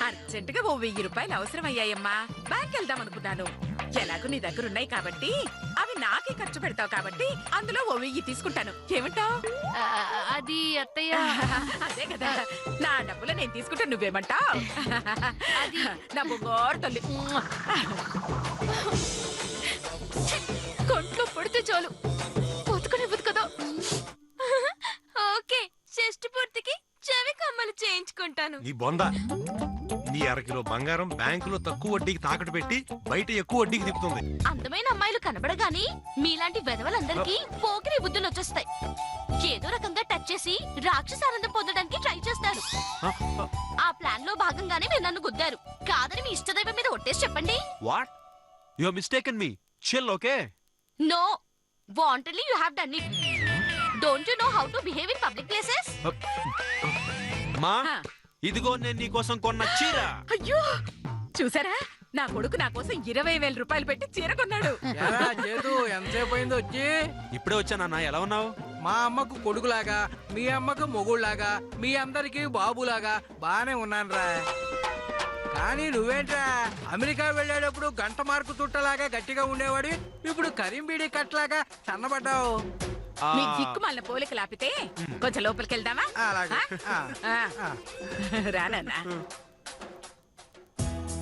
అర్జెంటుగా ఓ 1000 రూపాయలు అవసరమయ్యాయమ్మా. బ్యాంక్ వెళ్దాం అనుకున్నాను. ఎలాగో నీ దగ్గర ఉన్నాయి కాబట్టి అవి నాకే ఖర్చు పెడతావు కాబట్టి అందులో ఓ 1000 తీసుకుంటాను. ఏమంటావు? అది అత్తయ్య. అదే కదా, నా డబ్బులు నేను తీసుకుంటాను. నువ్వేమంటావు? అది నా బొంగోరు తల్లి. కొంట్లో పడితే చాలు బతుకునే బతుకదో. ఓకే, షష్టి పూర్తికి చెవి కమ్మలు చేయించుకుంటాను. ఈ బొంద నీ 1/2 కిలో బంగారం బ్యాంకులో తక్కువ వడ్డీకి తాకట్టు పెట్టి బయట ఎక్కువ వడ్డీకి తిప్పుతుంది. అందమైన అమ్మాయిలు కనబడగాని మీలాంటి వెధవలందరికీ పోకిరి బుద్ధులు వచ్చేస్తాయి. ఏదో రకంగా టచ్ చేసి రాక్షసానందం పొందడానికి ట్రై చేస్తారు. ఆ ప్లాన్ లో భాగంగానే మీరు నన్ను గుద్దారు. కాదని మీ ఇష్టదైవం మీద ఒట్టేసి చెప్పండి. What you have mistaken me. Chill, okay? No, wantedly you have done it. Don't you know how to behave in public places? మా ఇదిగో నేను నీ కోసం కొన్న చీర. అయ్యో, చూసారా, నా కొడుకు నా కోసం 20,000 రూపాయలు పెట్టి చీర కొన్నాడు. ఎంతసేపు అయింది వచ్చి? ఇప్పుడే వచ్చానన్నా. ఎలా ఉన్నావు? మా అమ్మకు కొడుకులాగా, మీ అమ్మకు మొగుళ్లాగా, మీ అందరికి బాబులాగా బానే ఉన్నాను రా. కానీ నువ్వేంట్రా, అమెరికా వెళ్ళేటప్పుడు గంట మార్కు తుట్టలాగా గట్టిగా ఉండేవాడి, ఇప్పుడు కరీంబీడి కట్లాగా సన్నబడ్డావు. మీ దిక్కుమాలిన పోలిక లాపితే కొంచెం లోపలికి వెళ్దామా? రానన్నా.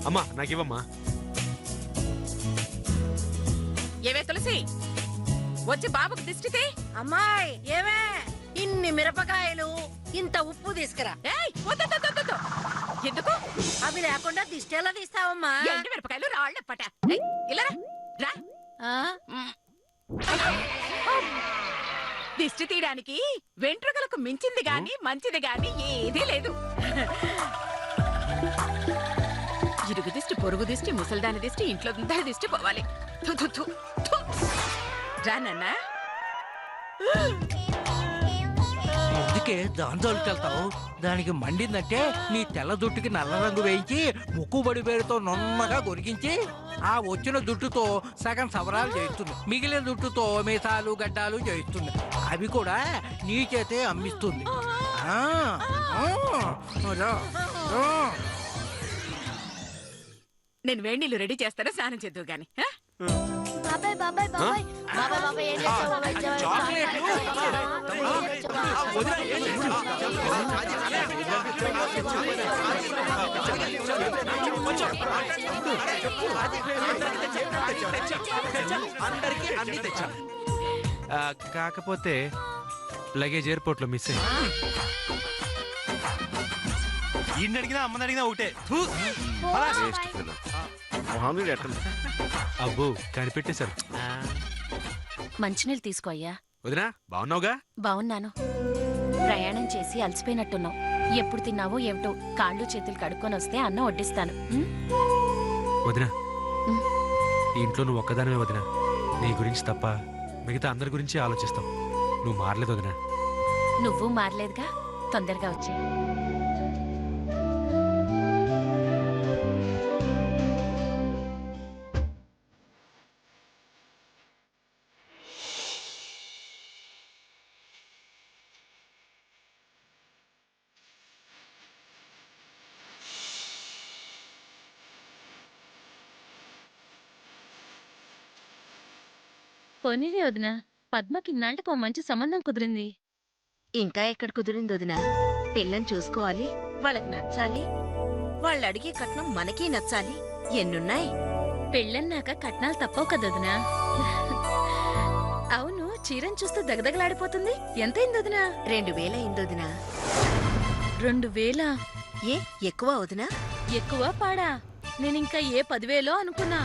అమ్మా నాకివ్వమ్మా. ఏవే తులసి, వచ్చి బాబుకు దిష్టితే. అమ్మాయి ఏమే, ఇన్ని మిరపకాయలు ఇంత ఉప్పు తీసుకురా. ఏయ్, వద్దు. ఎందుకు? అవి లేకుండా దిష్టి ఎలా తీస్తావమ్మా? ఎండు మిరపకాయలు రాళ్ళెప్పట. ఇలా రా. దిష్టి తీయడానికి వెంట్రుకలకు మించింది గాని మంచిది గాని ఏదీ లేదు. ఇరుగు దిష్టి, పొరుగు దిష్టి, ముసల్దాని దిష్టి, ఇంట్లో దిష్టి పోవాలి. రానన్నా. అందుకే దాంతోకి వెళ్తావు. దానికి మండిందంటే నీ తెల్ల జుట్టుకి నల్ల రంగు వేయించి ముక్కుబడి పేరుతో నున్నగా గొరికించి ఆ వచ్చిన జుట్టుతో సగం సవరాలు చేయిస్తుంది. మిగిలిన జుట్టుతో మీసాలు గడ్డాలు చేయిస్తుంది. అవి కూడా నీ చేతే అమ్మిస్తుంది. నేను వేడి నీళ్ళు రెడీ చేస్తాను, స్నానం చేద్దు గాని. బాబాయ్ బాబాయ్ బాబాయ్ బాబాయ్ బాబాయ్ ఏం చేస్తావు అందరికీ అన్ని తెచ్చా. కాకపోతే లగేజ్ ఎయిర్పోర్ట్ లో మిస్ అయింది. ఈయన అడిగినా అమ్మని అడిగినా ఒకటే. అబ్బో కనిపెట్టేశారు. మంచినీళ్ళు తీసుకో అయ్యా. వదినా బాగున్నావుగా? బాగున్నాను. ప్రయాణం చేసి అలసిపోయినట్టున్నావు. ఎప్పుడు తిన్నావో ఏమిటో. కాళ్ళు చేతులు కడుక్కొని వస్తే అన్నం వడ్డిస్తాను. వదినా, ఈ ఇంట్లో నువ్వు ఒక్కదానివే వదినా. నీ గురించి తప్ప మిగతా అందరి గురించి ఆలోచిస్తావు. నువ్వు మారలేదు వదినా. నువ్వు మారలేదుగా. తొందరగా వచ్చి పోనీరే వదినా. పద్మకి ఇన్నాళ్ళకి ఓ మంచి సంబంధం కుదిరింది. ఇంకా ఎక్కడ కుదిరింది వదినా? పిల్లని చూసుకోవాలి, వాళ్ళకి నచ్చాలి, వాళ్ళు అడిగే కట్నం మనకి నచ్చాలి. ఎన్నున్నాయి? పెళ్ళన్నాక కట్నాలు తప్పవు కదా వదినా. అవును, చీరను చూస్తూ దగదగలాడిపోతుంది. ఎంతైంది వదినా? 2000 అయింది వదినా. 2000? ఏ ఎక్కువ వదినా? ఎక్కువ పాడా? నేనింకా ఏ 10,000 అనుకున్నా.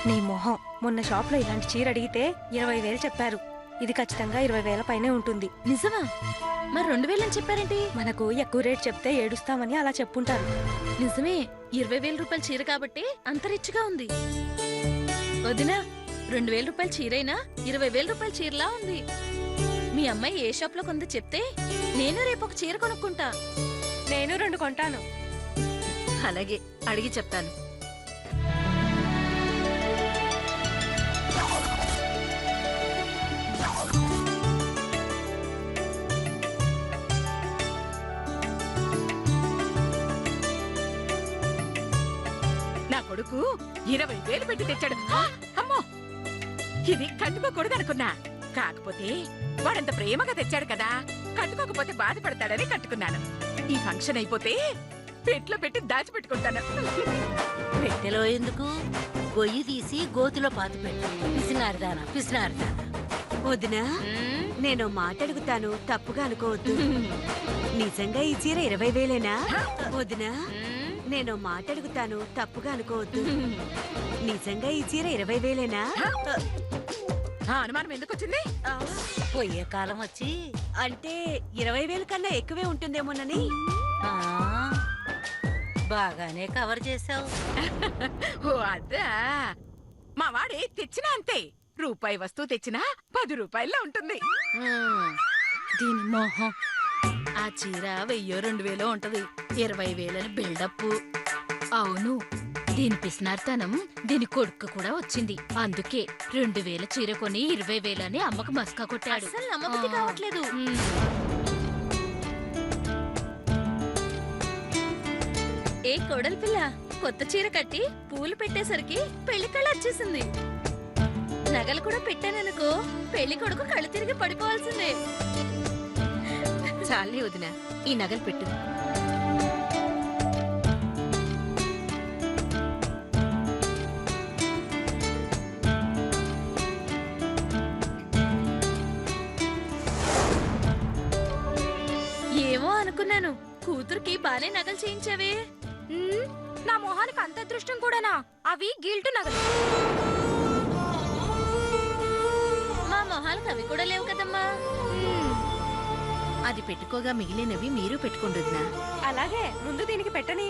నీ మొహం, మొన్న షాప్ లో ఇలాంటి చీర అడిగితే 20,000 చెప్పారు. ఇది ఖచ్చితంగా 20,000 పైనే ఉంటుంది. నిజమా? మరి 2,000 అని చెప్పారేంటి? మనకు ఎక్కువ రేట్ చెప్తే ఏడుస్తామని అలా చెప్పుంటారు. నిజమే, 20,000 రూపాయల చీర కాబట్టి అంత రిచ్గా ఉంది. వదినా, 2,000 రూపాయల చీరైనా 20,000 రూపాయల చీరలా ఉంది. మీ అమ్మాయి ఏ షాప్ లో కొందో చెప్తే నేను రేపు ఒక చీర కొనుక్కుంటా. నేను 2 కొంటాను. అలాగే, అడిగి చెప్తాను. నాకు 20,000 పెట్టి తెచ్చాడు. అమ్మో, ఇది కట్టుకోకూడదు అనుకున్నా. కాకపోతే వాడంత ప్రేమగా తెచ్చాడు కదా, కట్టుకోకపోతే బాధపడతాడని కట్టుకున్నాను. ఈ ఫంక్షన్ అయిపోతే పెట్లో పెట్టి దాచిపెట్టుకుంటాను. పెట్టెలో ఎందుకు? గొయ్యి తీసి గోతిలో పాతి పెట్టు. పిసినారిదానా పిసినారిదానా. వదినా, నేను మాట అడుగుతాను, తప్పుగా అనుకోవద్దు. నిజంగా ఈ చీర 20,000ఏనా? వదినా, నేను మాట అడుగుతాను, తప్పుగా అనుకోవద్దు. నిజంగా ఈ చీర 20,000ఏనా? ఆ అనుమానం ఎందుకు వచ్చింది? పోయే కాలం వచ్చి అంటే 20,000 కన్నా ఎక్కువే ఉంటుందేమోనని. ఆ, బాగానే కవర్ చేసావు. ఓ అదా, మా వాడే తెచ్చినా అంతే. రూపాయి వస్తువు తెచ్చినా 10 రూపాయల్లో ఉంటుంది. దీని మొహం. ఆ చీర 1000-2000 ఉంటది. 20,000 బిల్డప్. అవును, దీని పిసినార్తనం దీని కొడుకు కూడా వచ్చింది. అందుకే 2,000 చీర కొని 20,000 అని అమ్మకు మస్కా కొట్టాడు. అసలు నమ్మబుద్ధి కావట్లేదు. ఏ కోడలి పిల్ల, కొత్త చీర కట్టి పూలు పెట్టేసరికి పెళ్లి కళ వచ్చేసింది. నగలు కూడా పెట్టాననుకో, పెళ్లి కొడుకు కళ్ళు తిరిగి పడిపోవాల్సిందే. చాలే వదినా, ఈ నగలు పెట్టు. ఏమో అనుకున్నాను, కూతురుకి బానే నగలు చేయించావే. నా మొహానికి అంత అదృష్టం కూడానా? అవి గిల్టు నగలు. మా మొహాలకు అవి కూడా లేవు కదమ్మా. అది పెట్టుకోగా మిగిలినవి మీరు పెట్టుకోండి వదినా. అలాగే, ముందు దీనికి పెట్టని.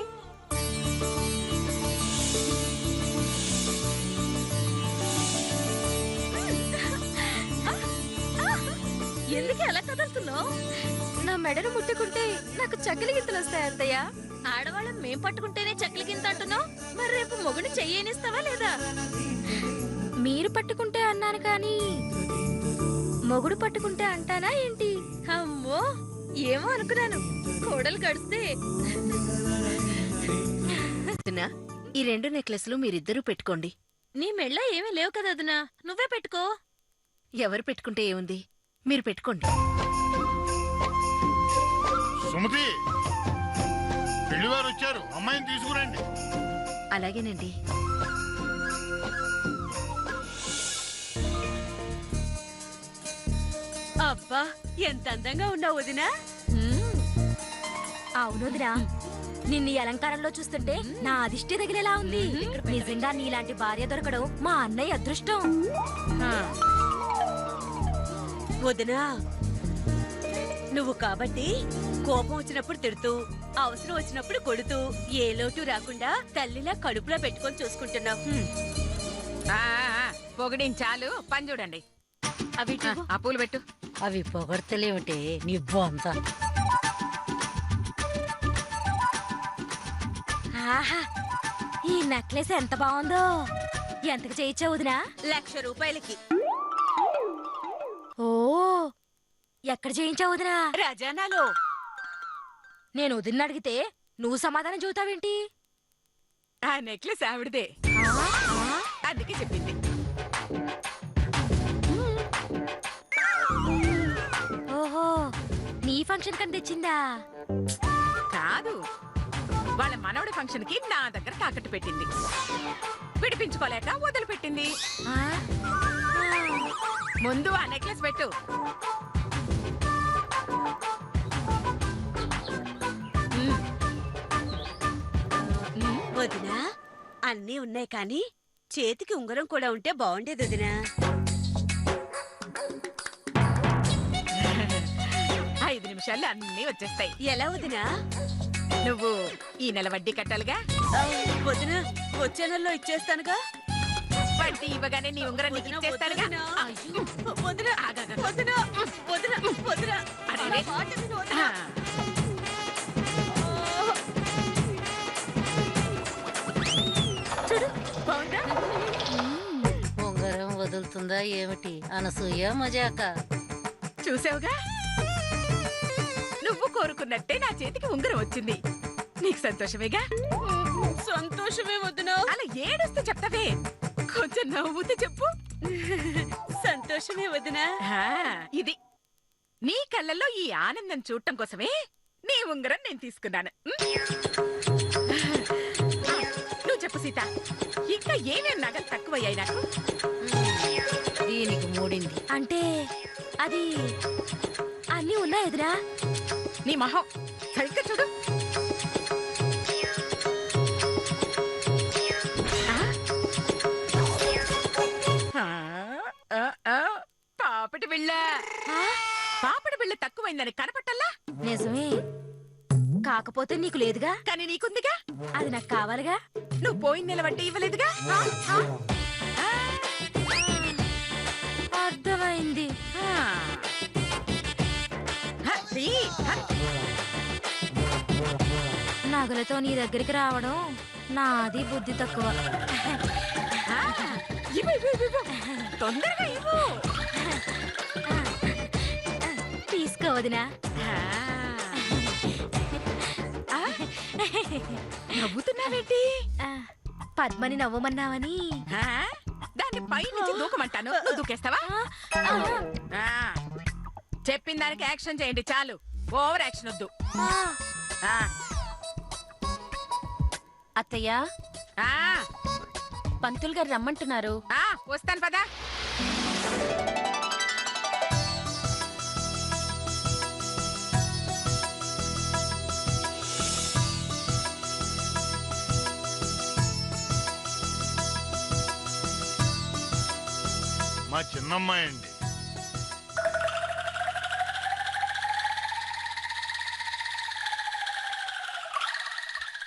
ఎందుకు ఎలా కదులుతున్నావు? నా మెడను ముట్టుకుంటే నాకు చక్కలి గింతలు వస్తాయి అత్తయ్య. ఆడవాళ్ళం మేం పట్టుకుంటేనే చక్లి గింత అంటున్నావు, మరి రేపు మొగుని చెయ్యనిస్తావా లేదా? మీరు పట్టుకుంటే అన్నాను కానీ మొగుడు పట్టుకుంటే అంటానా ఏంటి? అమ్మో, ఏమో అనుకున్నాను. కోడలు గడిస్తే వదినా, ఈ 2 నెక్లెస్లు మీరిద్దరూ పెట్టుకోండి. నీ మెళ్ళ ఏమీ లేవు కదా వదినా, నువ్వే పెట్టుకో. ఎవరు పెట్టుకుంటే ఏముంది, మీరు పెట్టుకోండి. సుమతి, పెళ్లివారు వచ్చారు, అమ్మాయిని తీసుకురండి. అలాగేనండి. అబ్బా, ఎంత అందంగా ఉన్నావు వదినా. అవునుదిరా, నిన్ను ఈ అలంకారంలో చూస్తుంటే నా అదిష్టి తగిలేలా ఉంది. నిజంగా నీలాంటి భార్య దొరకడం మా అన్నయ్య అదృష్టం. వదినా, నువ్వు కాబట్టి కోపం వచ్చినప్పుడు తిడుతూ, అవసరం వచ్చినప్పుడు కొడుతూ, ఏ లోటు రాకుండా తల్లిలా కడుపులో పెట్టుకొని చూసుకుంటున్నావు. పొగిడించాలు, పని చూడండి. అవి ఆ పూలు పెట్టు. అవి పొగడతలేమిటే నీ బొంత. ఆహా, ఈ నెక్లెస్ ఎంత బాగుందో. ఎంతకు చేయించా వదినా? 1,00,000 రూపాయలకి. ఓ, ఎక్కడ చేయించా వదినా? రజానాలో. నేను వదిన అడిగితే నువ్వు సమాధానం చూతావేంటి? ఆ నెక్లెస్ ఆవిడదే, అందుకే చెప్పింది. ఓహో, నీ ఫంక్షన్ కని తెచ్చిందా? కాదు, వాళ్ళ మనవడి ఫంక్షన్ కి నా దగ్గర తాకట్టు పెట్టింది. విడిపించుకోలేక వదిలిపెట్టింది. ఆ? ముందు ఆ నెక్లెస్ పెట్టు. వదినా, అన్నీ ఉన్నాయి కానీ చేతికి ఉంగరం కూడా ఉంటే బాగుండేది వదినా. 5 నిమిషాల్లో అన్నీ వచ్చేస్తాయి. ఎలా వదినా? నువ్వు ఈ నెల వడ్డీ కట్టాలిగా. వదినా, వచ్చే నెలలో ఇచ్చేస్తానుగా. వడ్డీ ఇవ్వగానే నీ ఉంగరం నీకు ఇచ్చేస్తానుగా. వదినా, వదినా, వదినా, వదినా. అరే, నా మాట విను వదినా. చూడు, బాగుందా? ఉంగరం వదులుతుందా ఏమిటి అనసూయ మజాక? చూసావుగా, నువ్వు కోరుకున్నట్టే నా చేతికి ఉంగరం వచ్చింది. నీకు సంతోషమేగా? సంతోషమే వదినా. అలా ఏడుస్తూ చెప్తావే, కొంచెం నవ్వుతూ చెప్పు. సంతోషమే వదినా. ఆ, ఇది నీ కళ్ళల్లో ఈ ఆనందం చూడటం కోసమే నీ ఉంగరం నేను తీసుకున్నాను. నువ్వు చెప్పు సీత, ఇంకా ఏమేం నగలు తక్కువయ్యాయి నాకు? దీనికి మూడింది. అంటే అది అన్నీ ఉన్నాయి వదినా. నీ మొహం సరిగ్గా చూడు. పాపటి బిళ్ళ, పాపటి బిళ్ళ తక్కువైందని కనపట్టల్లా? నిజమే, కాకపోతే నీకు లేదుగా. కానీ నీకుందిగా. అది నాకు కావాలిగా. నువ్వు పోయిన నెల వడ్డీ ఇవ్వలేదుగా. అర్థమైంది. నగలతో నీ దగ్గరికి రావడం నాది బుద్ధి తక్కువ. తొందరగా ఇవ్వు. తీసుకో వదినా. నవ్వుతున్నావేంటి? పద్మని నవ్వమన్నావని. దాన్ని పై నుంచి దూకమంటాను, నువ్వు దూకేస్తావా? చెప్పిన దానికి యాక్షన్ చేయండి చాలు, ఓవర్ యాక్షన్ వద్దు. అత్తయ్య, పంతులు గారు రమ్మంటున్నారు. వస్తాను పదా. మా చిన్నమ్మాయి అండి.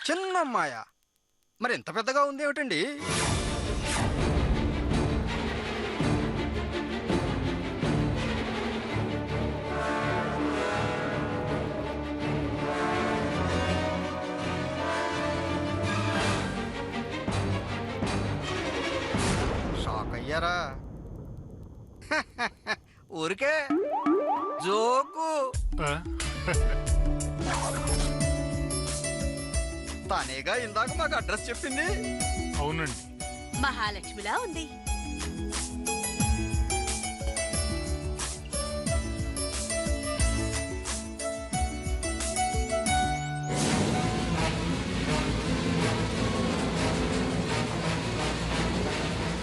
చిన్నమ్మాయ మరి ఎంత పెద్దగా ఉంది ఏమిటండి? షాక్ అయ్యారా? ఊరికే జోకు. తానేగా ఇందాక మాకు అడ్రస్ చెప్పింది. అవునండి. మహాలక్ష్మిలా ఉంది.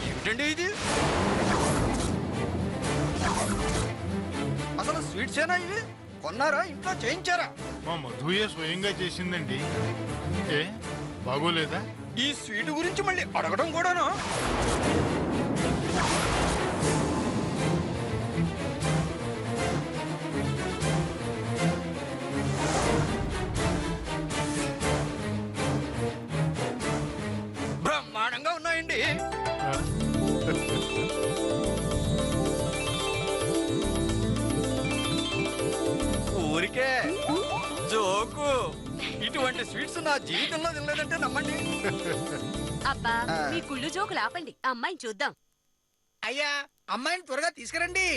ఏమిటండి ఇది? అసలు స్వీట్స్ ఏనా ఇవి? కొన్నారా, ఇంట్లో చేయించారా? మా మధుయే స్వయంగా చేసిందండి. ఏ బాగోలేదా? ఈ స్వీట్ గురించి మళ్ళీ అడగడం కూడాను? బ్రహ్మాండంగా ఉన్నాయండి. ఊరికే జోకు. ఇటువంటి స్వీట్స్ నా జీవితంలో తినలేదంటే నమ్మండి. అబ్బా, మీ కుళ్ళు జోకులు ఆపండి, అమ్మాయిని చూద్దాం. అయ్యా, అమ్మాయిని త్వరగా తీసుకురండి.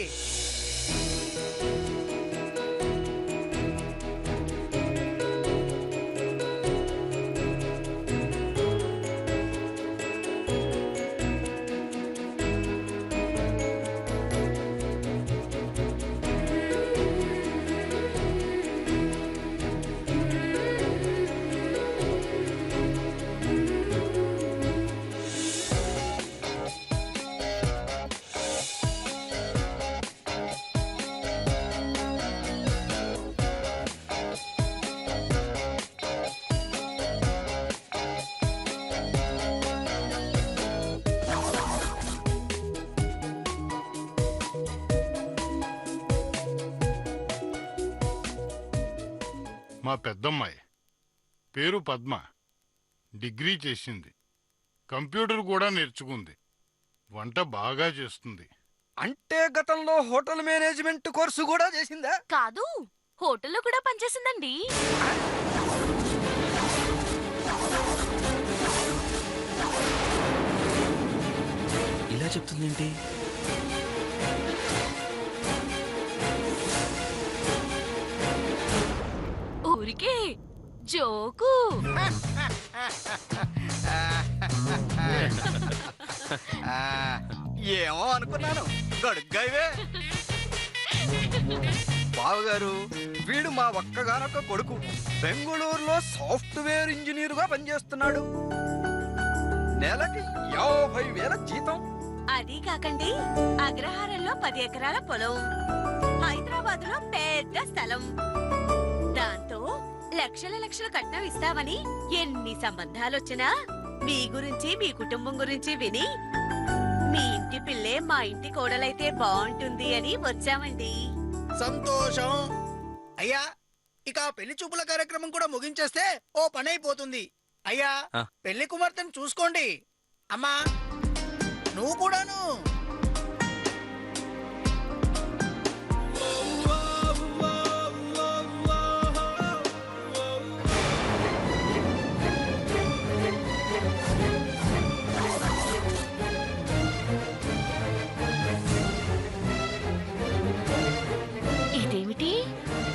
మా పెద్దమ్మాయి పేరు పద్మ. డిగ్రీ చేసింది, కంప్యూటర్ కూడా నేర్చుకుంది, వంట బాగా చేస్తుంది. అంటే గతంలో హోటల్ మేనేజ్మెంట్ కోర్సు కూడా చేసిందా? కాదు, హోటల్లో కూడా పనిచేసిందండి. ఇలా చెప్తుందేంటి? ఊరికే జోకు. ఏమో అనుకున్నాను గడుగ్గాయివే. బావగారు, వీడు మా ఒక్కగానొక్క కొడుకు. బెంగుళూరులో సాఫ్ట్వేర్ ఇంజనీర్ గా పనిచేస్తున్నాడు. నెలకి 50,000 జీతం. అది కాకండి, అగ్రహారంలో 10 ఎకరాల పొలం, హైదరాబాద్ లో పెద్ద స్థలం. దాంతో లక్షల లక్షలు కట్నం ఇస్తామని ఎన్ని సంబంధాలొచ్చినా మీ గురించి మీ కుటుంబం గురించి విని మీ ఇంటి పిల్లే మా ఇంటి కోడలైతే బాగుంటుంది అని వచ్చామండి. సంతోషం. అయ్యా, ఇక పెళ్లి చూపుల కార్యక్రమం కూడా ముగించేస్తే ఓ పని అయిపోతుంది. అయ్యా, పెళ్లి కుమార్తెను చూసుకోండి. అమ్మా, నువ్వు కూడాను. ఇదేమిటి,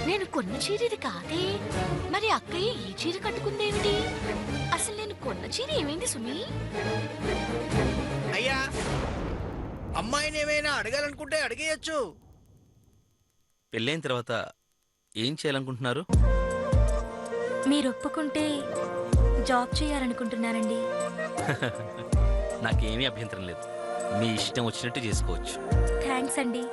నేను కొన్న చీర ఇది కాదే. మరి అక్కయ్య ఈ చీర కట్టుకుందేమిటి? అసలు నేను కొన్న చీర ఏమైంది సుమి? అయ్యా, అమ్మాయిని ఏమైనా అడగాలనుకుంటే అడిగేయచ్చు. పెళ్ళైన తర్వాత ఏం చేయాలనుకుంటున్నారు? మీరు ఒప్పుకుంటే జాబ్ చేయాలనుకుంటున్నానండి. నాకేమీ అభ్యంతరం లేదు. మీ ఇష్టం వచ్చినట్టు చేసుకోవచ్చు. థ్యాంక్స్ అండి.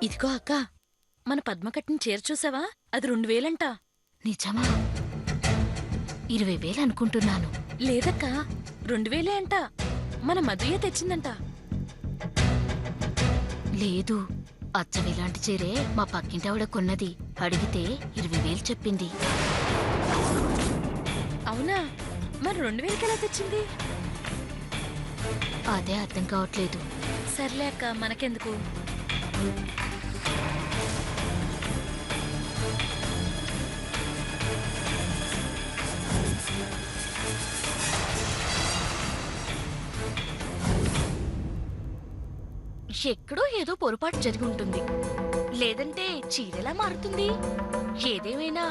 ఇదిగో అక్క, మన పద్మ కట్టిన చీర చూసావా? అది 2,000 అంట. నిజమా? 20,000 అనుకుంటున్నాను. లేదక్క, 2,000 అంట. మన మధుయే తెచ్చిందంట. లేదు, అచ్చం ఇలాంటి చీరే మా పక్కింటావిడ కొన్నది. అడిగితే 20,000 చెప్పింది. అవునా? మరి 2,000 ఎలా తెచ్చింది? అదే అర్థం కావట్లేదు. సర్లే అక్క, మనకెందుకు. ఎక్కడో ఏదో పొరపాటు జరిగి ఉంటుంది. లేదంటే చీరెలా మారుతుంది? ఏదేమైనా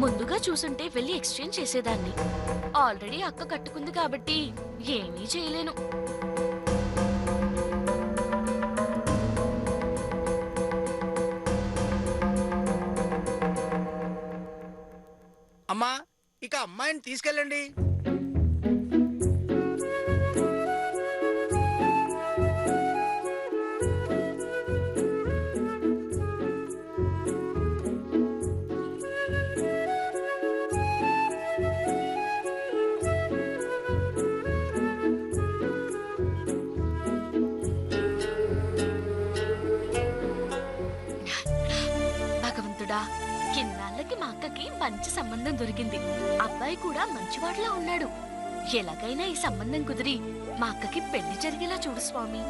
ముందుగా చూసుంటే వెళ్ళి ఎక్స్చేంజ్ చేసేదాన్ని. ఆల్రెడీ అక్క కట్టుకుంది కాబట్టి ఏమీ చేయలేను. అమ్మా, ఇక అమ్మాయిని తీసుకెళ్ళండి. భగవంతుడా, కిన్నాళ్ళకి మా అక్కకి మంచి సంబంధం దొరికింది. అబ్బాయి కూడా మంచివాడిలా ఉన్నాడు. ఎలాగైనా ఈ సంబంధం కుదిరి మా అక్కకి పెళ్లి జరిగేలా చూడు స్వామి.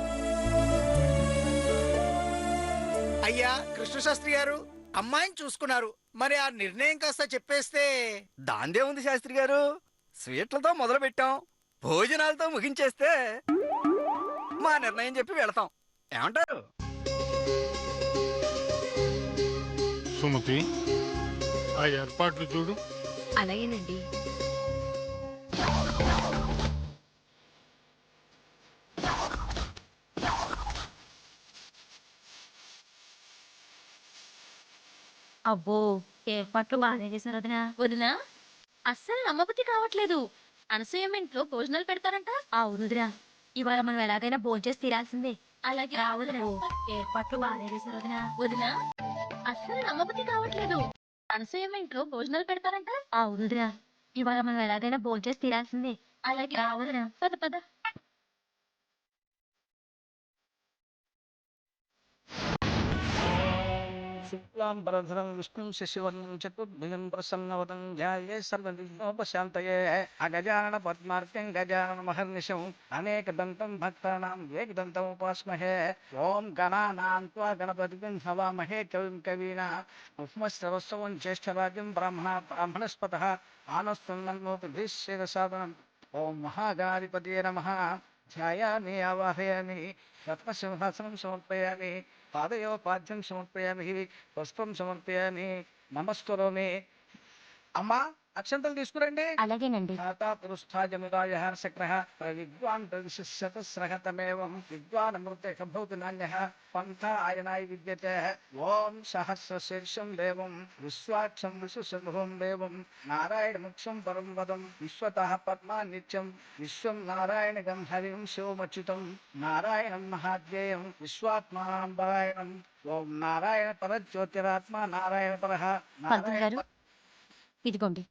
అయ్యా కృష్ణశాస్త్రి గారు, అమ్మాయిని చూసుకున్నారు. మరి ఆ నిర్ణయం కాస్త చెప్పేస్తే. దాందే ఉంది శాస్త్రి గారు. స్వీట్లతో మొదలు పెట్టాం, భోజనాలతో ముగించేస్తే మా నిర్ణయం చెప్పి వెళతాం. ఏమంటారు? సుమతి, ఆ ఏర్పాట్లు చూడు. అలాగేనండి. అబ్బో, ఏర్పాట్లు బాగానే చేశారు వదినా. వదినా, అస్సలు నమ్మబుద్ధి కావట్లేదు. అనసూయ ఇంట్లో భోజనాలు పెడతారంట. అవును వదినా, ఇవాళ మనం ఎలాగైనా భోంచేసి తీరాల్సిందే. అలాగే ఏర్పాట్లు బాగానే చేశారు వదినా. వదినా, అస్సలు నమ్మబుద్ధి కావట్లేదు. అనసూయ ఇంట్లో భోజనాలు పెడతారంట. అవును వదినా, ఇవాళ మనం ఎలాగైనా భోంచేసి తీరాల్సిందే. అలాగే వదినా. పద పద. శుక్లాంబరధరం విష్ణుం శశివర్ణం చతుర్భుజం ప్రసన్నవదం ధ్యాయే సర్వవిఘ్నోపశాంతయే. అగజానన పద్మార్కం గజానన మహర్నిశం అనేకదంతం భక్తానాం ఏకదంతం ఉపాస్మహే. ఓం గణానాం త్వా గణపతిం హవామహే కవిం కవీనాం ఉపమశ్రవస్తవం జ్యేష్ఠరాజం బ్రాహ్మణస్పతః ఆనస్తున్నోతిభిశ్చేదసాదనం. ఓం మహాగాధిపతయే నమః. ఛాయామి ఆవాహయామి రత్నసింహాసనం సమర్పయామి పాదయోపాద్యం సమర్పయామి పుష్పం సమర్పయామి నమస్కరోమి. అమ్మా అక్షంతలు తీసుకురండి. అలాగేనండి. పురుష్టాజముదాయ శక్రః విద్వాన్ శతస్రహతమేవం విద్వాన్ అమృతేక భవతి నాణ్యః పంథ ఆయనాయ విద్యతే. ఓం సహస్రశీర్షం దేవం విశ్వాక్షం విశ్వశంభువం దేవం నారాయణముఖ్యం పరం పదం విశ్వతః పద్మా నిత్యం విశ్వం నారాయణ గంధర్వం శివమచ్యుతం నారాయణం మహాధ్యేయం విశ్వాత్మానందరాయణం. ఓం నారాయణ పరజ్యోతిరాత్మ నారాయణ పరః. పంతులు గారు ఇదిగోండి.